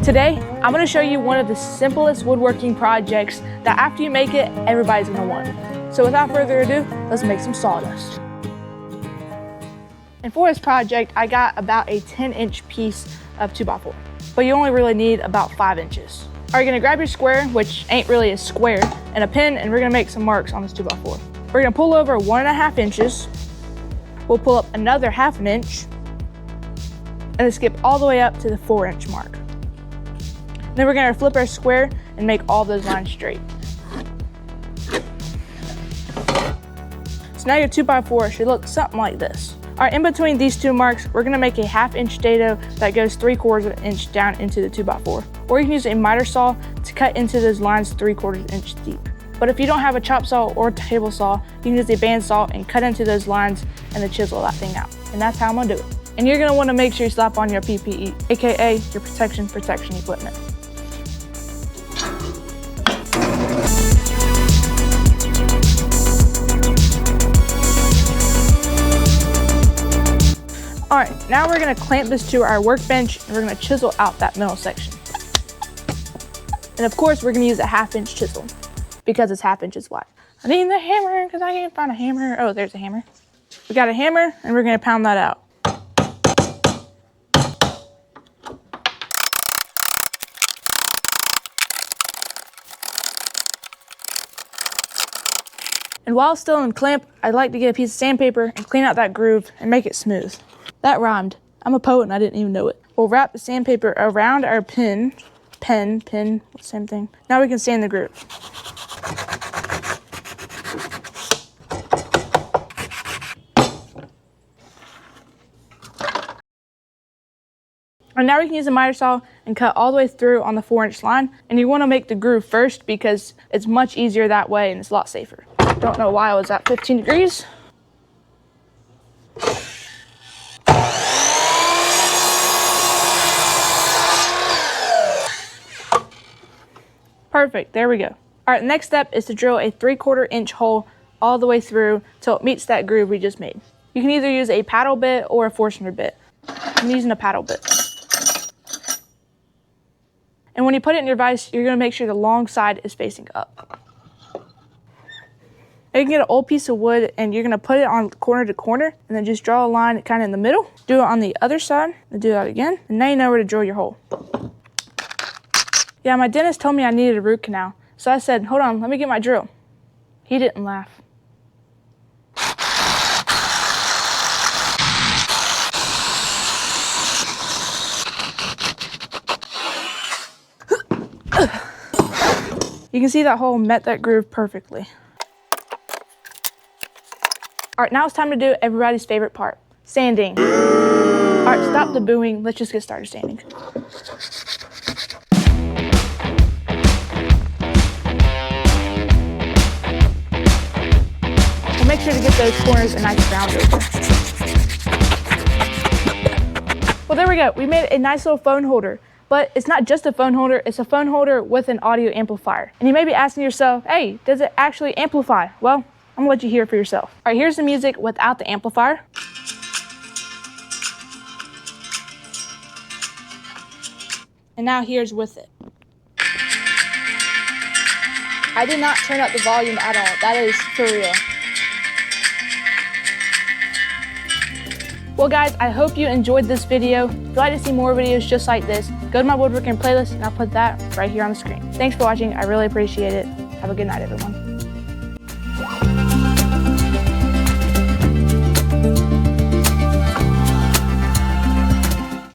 Today, I'm going to show you one of the simplest woodworking projects that after you make it, everybody's going to want. So without further ado, let's make some sawdust. And for this project, I got about a 10-inch piece of 2x4, but you only really need about 5 inches. All right, you're gonna grab your square, which ain't really a square, and a pen, and we're gonna make some marks on this 2x4. We're gonna pull over 1.5 inches. We'll pull up another 1/2 inch, and then skip all the way up to the 4-inch mark. Then we're gonna flip our square and make all those lines straight. So now your 2x4 should look something like this. All right, in between these two marks, we're gonna make a 1/2 inch dado that goes 3/4 inch down into the 2x4. Or you can use a miter saw to cut into those lines 3/4 inch deep. But if you don't have a chop saw or table saw, you can use a bandsaw and cut into those lines and then chisel that thing out. And that's how I'm gonna do it. And you're gonna wanna make sure you slap on your PPE, AKA your protection equipment. All right, now we're gonna clamp this to our workbench and we're gonna chisel out that middle section. And of course, we're gonna use a 1/2 inch chisel because it's 1/2 inches wide. I need the hammer because I can't find a hammer. Oh, there's a hammer. We got a hammer and we're gonna pound that out. And while it's still in clamp, I'd like to get a piece of sandpaper and clean out that groove and make it smooth. That rhymed. I'm a poet and I didn't even know it. We'll wrap the sandpaper around our pen, same thing. Now we can sand the groove. And now we can use a miter saw and cut all the way through on the 4-inch line. And you want to make the groove first because it's much easier that way and it's a lot safer. Don't know why I was at 15 degrees. Perfect, there we go. All right, next step is to drill a 3/4 inch hole all the way through till it meets that groove we just made. You can either use a paddle bit or a Forstner bit. I'm using a paddle bit. And when you put it in your vise, you're gonna make sure the long side is facing up. You can get an old piece of wood and you're gonna put it on corner to corner and then just draw a line kind of in the middle. Do it on the other side and do that again. And now you know where to drill your hole. Yeah, my dentist told me I needed a root canal. So I said, hold on, let me get my drill. He didn't laugh. You can see that hole met that groove perfectly. All right, now it's time to do everybody's favorite part, sanding. All right, stop the booing. Let's just get started sanding. Make sure to get those corners a nice round over. Well, there we go. We made a nice little phone holder, but it's not just a phone holder, it's a phone holder with an audio amplifier. And you may be asking yourself, hey, does it actually amplify? Well, I'm gonna let you hear it for yourself. All right, here's the music without the amplifier. And now here's with it. I did not turn up the volume at all. That is for real. Well guys, I hope you enjoyed this video. If you'd like to see more videos just like this, go to my woodworking playlist and I'll put that right here on the screen. Thanks for watching, I really appreciate it. Have a good night, everyone.